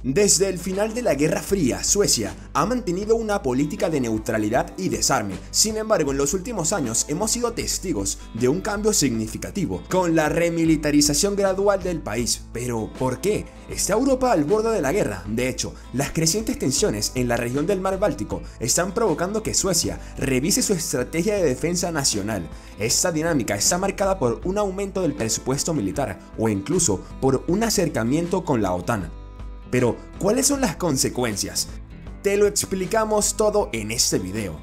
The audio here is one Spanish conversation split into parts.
Desde el final de la Guerra Fría, Suecia ha mantenido una política de neutralidad y desarme. Sin embargo, en los últimos años hemos sido testigos de un cambio significativo, con la remilitarización gradual del país. ¿Pero por qué? ¿Está Europa al borde de la guerra? De hecho, las crecientes tensiones en la región del mar Báltico están provocando que Suecia revise su estrategia de defensa nacional. Esta dinámica está marcada por un aumento del presupuesto militar o incluso por un acercamiento con la OTAN. Pero, ¿cuáles son las consecuencias? Te lo explicamos todo en este video.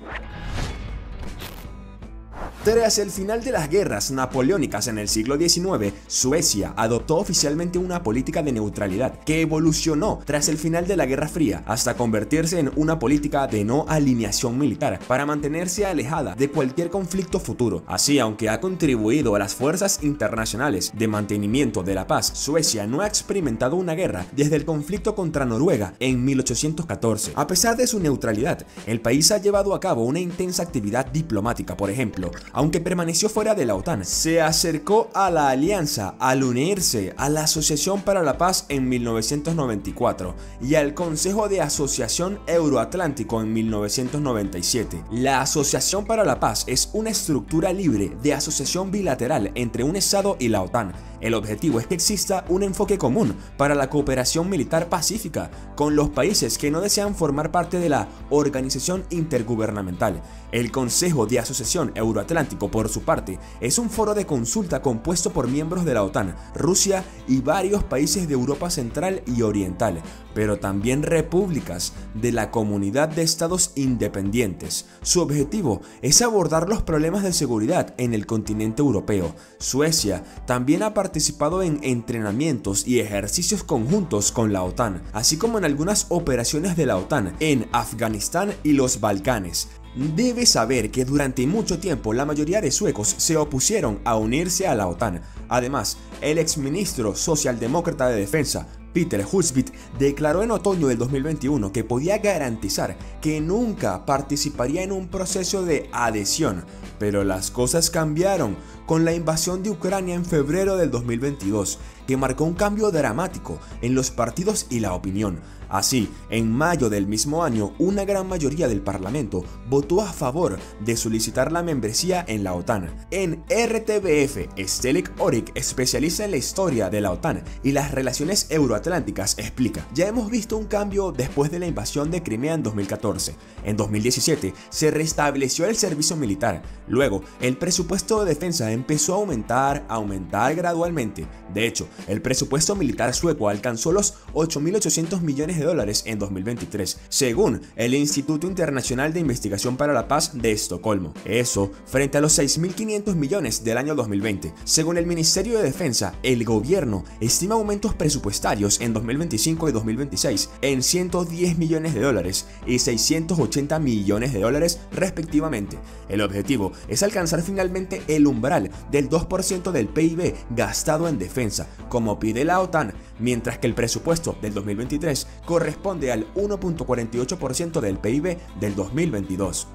Tras el final de las guerras napoleónicas en el siglo XIX, Suecia adoptó oficialmente una política de neutralidad que evolucionó tras el final de la Guerra Fría hasta convertirse en una política de no alineación militar para mantenerse alejada de cualquier conflicto futuro. Así, aunque ha contribuido a las fuerzas internacionales de mantenimiento de la paz, Suecia no ha experimentado una guerra desde el conflicto contra Noruega en 1814. A pesar de su neutralidad, el país ha llevado a cabo una intensa actividad diplomática. Por ejemplo, aunque permaneció fuera de la OTAN, se acercó a la alianza al unirse a la Asociación para la Paz en 1994 y al Consejo de Asociación Euroatlántico en 1997. La Asociación para la Paz es una estructura libre de asociación bilateral entre un Estado y la OTAN. El objetivo es que exista un enfoque común para la cooperación militar pacífica con los países que no desean formar parte de la organización intergubernamental. El Consejo de Asociación Euroatlántico, por su parte, es un foro de consulta compuesto por miembros de la OTAN, Rusia y varios países de Europa Central y Oriental, pero también repúblicas de la Comunidad de Estados Independientes. Su objetivo es abordar los problemas de seguridad en el continente europeo. Suecia también ha participado en entrenamientos y ejercicios conjuntos con la OTAN, así como en algunas operaciones de la OTAN en Afganistán y los Balcanes. Debes saber que durante mucho tiempo la mayoría de suecos se opusieron a unirse a la OTAN. Además, el exministro socialdemócrata de defensa, Peter Husbith, declaró en otoño del 2021 que podía garantizar que nunca participaría en un proceso de adhesión. Pero las cosas cambiaron con la invasión de Ucrania en febrero del 2022, que marcó un cambio dramático en los partidos y la opinión. Así, en mayo del mismo año, una gran mayoría del Parlamento votó a favor de solicitar la membresía en la OTAN. En RTBF, Stelik Orik, especialista en la historia de la OTAN y las relaciones euroatlánticas, explica: ya hemos visto un cambio después de la invasión de Crimea en 2014. En 2017 se restableció el servicio militar. Luego, el presupuesto de defensa empezó a aumentar gradualmente. De hecho, el presupuesto militar sueco alcanzó los 8.800 millones de dólares en 2023, según el Instituto Internacional de Investigación para la Paz de Estocolmo. Eso frente a los 6.500 millones del año 2020. Según el Ministerio de Defensa, el gobierno estima aumentos presupuestarios en 2025 y 2026 en 110 millones de dólares y 680 millones de dólares respectivamente. El objetivo es alcanzar finalmente el umbral del 2% del PIB gastado en defensa, como pide la OTAN, mientras que el presupuesto del 2023 corresponde al 1.48% del PIB del 2022.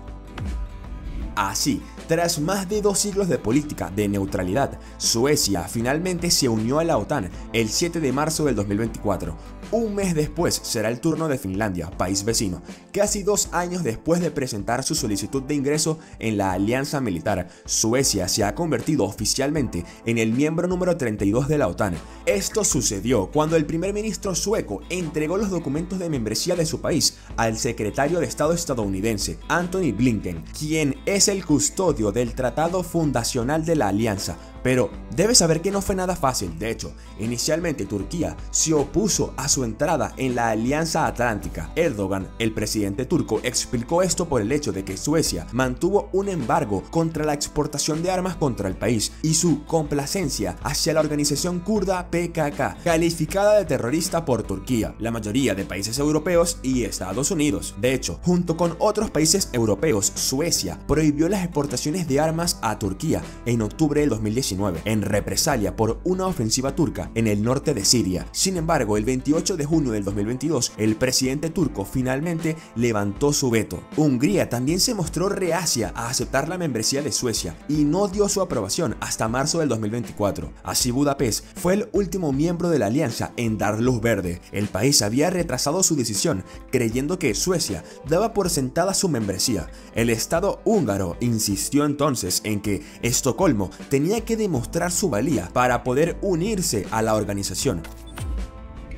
Así, tras más de 2 siglos de política de neutralidad, Suecia finalmente se unió a la OTAN el 7 de marzo del 2024. Un mes después será el turno de Finlandia, país vecino, casi 2 años después de presentar su solicitud de ingreso en la alianza militar. Suecia se ha convertido oficialmente en el miembro número 32 de la OTAN. Esto sucedió cuando el primer ministro sueco entregó los documentos de membresía de su país al secretario de Estado estadounidense, Antony Blinken, quien es el custodio del tratado fundacional de la alianza. Pero debes saber que no fue nada fácil. De hecho, inicialmente Turquía se opuso a su entrada en la Alianza Atlántica. Erdogan, el presidente turco, explicó esto por el hecho de que Suecia mantuvo un embargo contra la exportación de armas contra el país y su complacencia hacia la organización kurda PKK, calificada de terrorista por Turquía, la mayoría de países europeos y Estados Unidos. De hecho, junto con otros países europeos, Suecia prohibió las exportaciones de armas a Turquía en octubre del 2019. 2019, en represalia por una ofensiva turca en el norte de Siria. Sin embargo, el 28 de junio del 2022, el presidente turco finalmente levantó su veto. Hungría también se mostró reacia a aceptar la membresía de Suecia y no dio su aprobación hasta marzo del 2024. Así, Budapest fue el último miembro de la alianza en dar luz verde. El país había retrasado su decisión, creyendo que Suecia daba por sentada su membresía. El Estado húngaro insistió entonces en que Estocolmo tenía que demostrar su valía para poder unirse a la organización.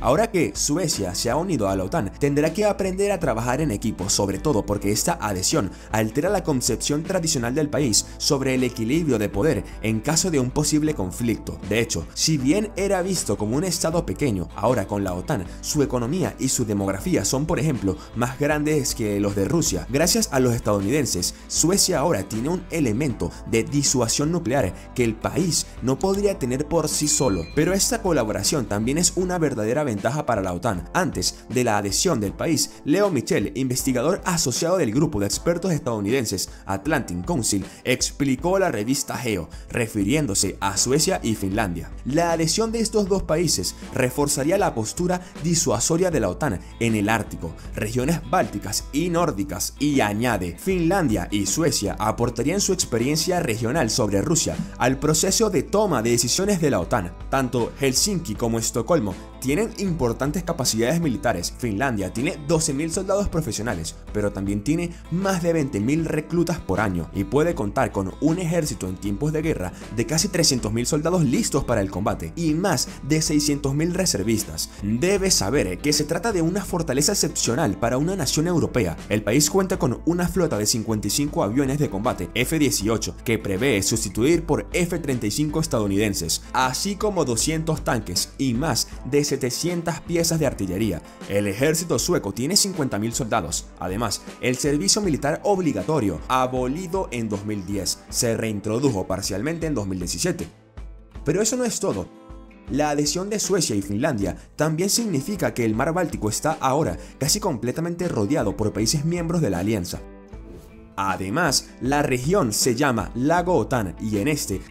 Ahora que Suecia se ha unido a la OTAN, tendrá que aprender a trabajar en equipo, sobre todo porque esta adhesión altera la concepción tradicional del país sobre el equilibrio de poder en caso de un posible conflicto. De hecho, si bien era visto como un estado pequeño, ahora con la OTAN, su economía y su demografía son, por ejemplo, más grandes que los de Rusia. Gracias a los estadounidenses, Suecia ahora tiene un elemento de disuasión nuclear que el país no podría tener por sí solo. Pero esta colaboración también es una verdadera ventaja para la OTAN. Antes de la adhesión del país, Leo Michel, investigador asociado del grupo de expertos estadounidenses Atlantic Council, explicó a la revista Geo, refiriéndose a Suecia y Finlandia. La adhesión de estos dos países reforzaría la postura disuasoria de la OTAN en el Ártico, regiones bálticas y nórdicas, y añade, Finlandia y Suecia aportarían su experiencia regional sobre Rusia al proceso de toma de decisiones de la OTAN. Tanto Helsinki como Estocolmo tienen importantes capacidades militares. Finlandia tiene 12.000 soldados profesionales, pero también tiene más de 20.000 reclutas por año y puede contar con un ejército en tiempos de guerra de casi 300.000 soldados listos para el combate y más de 600.000 reservistas. Debes saber que se trata de una fortaleza excepcional para una nación europea. El país cuenta con una flota de 55 aviones de combate F-18 que prevé sustituir por F-35 estadounidenses, así como 200 tanques y más de 700 piezas de artillería. El ejército sueco tiene 50.000 soldados. Además, el servicio militar obligatorio, abolido en 2010, se reintrodujo parcialmente en 2017. Pero eso no es todo. La adhesión de Suecia y Finlandia también significa que el mar Báltico está ahora casi completamente rodeado por países miembros de la alianza. Además, la región se llama Lago OTAN y en este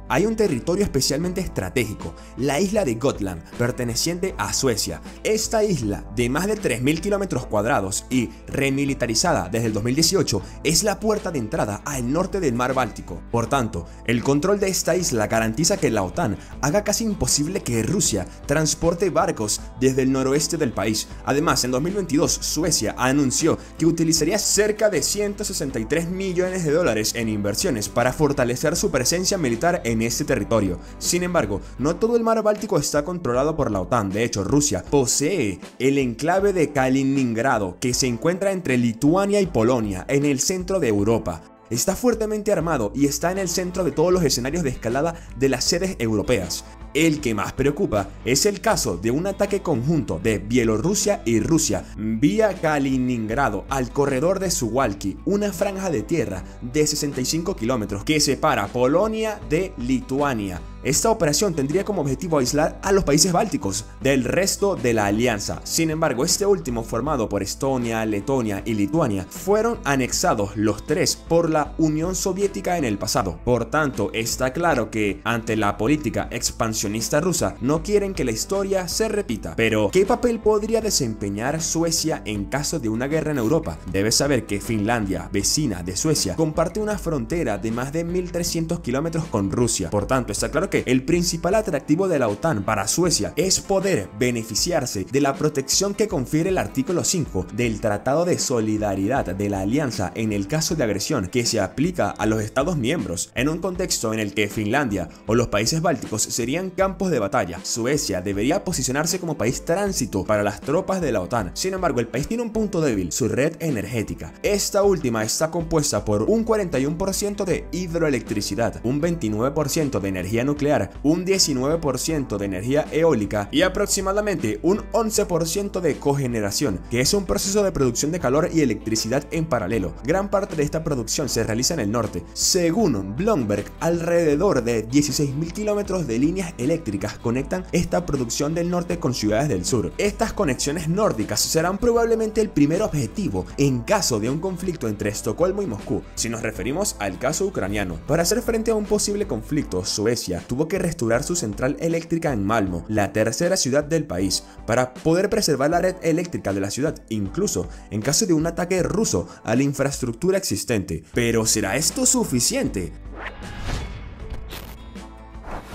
hay un territorio especialmente estratégico, la isla de Gotland, perteneciente a Suecia. Esta isla, de más de 3.000 kilómetros cuadrados y remilitarizada desde el 2018, es la puerta de entrada al norte del mar Báltico. Por tanto, el control de esta isla garantiza que la OTAN haga casi imposible que Rusia transporte barcos desde el noroeste del país. Además, en 2022, Suecia anunció que utilizaría cerca de 163 millones de dólares en inversiones para fortalecer su presencia militar en este territorio. Sin embargo, no todo el mar Báltico está controlado por la OTAN. De hecho, Rusia posee el enclave de Kaliningrado, que se encuentra entre Lituania y Polonia, en el centro de Europa. Está fuertemente armado y está en el centro de todos los escenarios de escalada de las sedes europeas. El que más preocupa es el caso de un ataque conjunto de Bielorrusia y Rusia vía Kaliningrado al corredor de Suwalki, una franja de tierra de 65 kilómetros que separa Polonia de Lituania. Esta operación tendría como objetivo aislar a los países bálticos del resto de la alianza. Sin embargo, este último, formado por Estonia, Letonia y Lituania, fueron anexados los tres por la Unión Soviética en el pasado. Por tanto, está claro que ante la política expansionista rusa no quieren que la historia se repita. Pero, ¿qué papel podría desempeñar Suecia en caso de una guerra en Europa? Debes saber que Finlandia, vecina de Suecia, comparte una frontera de más de 1.300 kilómetros con Rusia. Por tanto, está claro que el principal atractivo de la OTAN para Suecia es poder beneficiarse de la protección que confiere el artículo 5 del Tratado de Solidaridad de la Alianza en el caso de agresión, que se aplica a los Estados miembros, en un contexto en el que Finlandia o los países bálticos serían campos de batalla. Suecia debería posicionarse como país tránsito para las tropas de la OTAN. Sin embargo, el país tiene un punto débil: su red energética. Esta última está compuesta por un 41% de hidroelectricidad, un 29% de energía nuclear nuclear, un 19% de energía eólica y aproximadamente un 11% de cogeneración, que es un proceso de producción de calor y electricidad en paralelo. Gran parte de esta producción se realiza en el norte. Según Bloomberg, alrededor de 16.000 kilómetros de líneas eléctricas conectan esta producción del norte con ciudades del sur. Estas conexiones nórdicas serán probablemente el primer objetivo en caso de un conflicto entre Estocolmo y Moscú. Si nos referimos al caso ucraniano, para hacer frente a un posible conflicto, Suecia tuvo que restaurar su central eléctrica en Malmö, la tercera ciudad del país, para poder preservar la red eléctrica de la ciudad, incluso en caso de un ataque ruso a la infraestructura existente. Pero ¿será esto suficiente?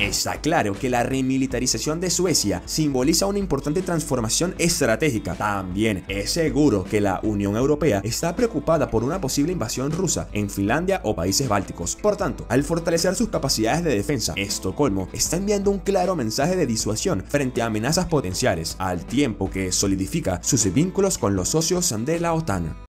Está claro que la remilitarización de Suecia simboliza una importante transformación estratégica. También es seguro que la Unión Europea está preocupada por una posible invasión rusa en Finlandia o países bálticos. Por tanto, al fortalecer sus capacidades de defensa, Estocolmo está enviando un claro mensaje de disuasión frente a amenazas potenciales, al tiempo que solidifica sus vínculos con los socios de la OTAN.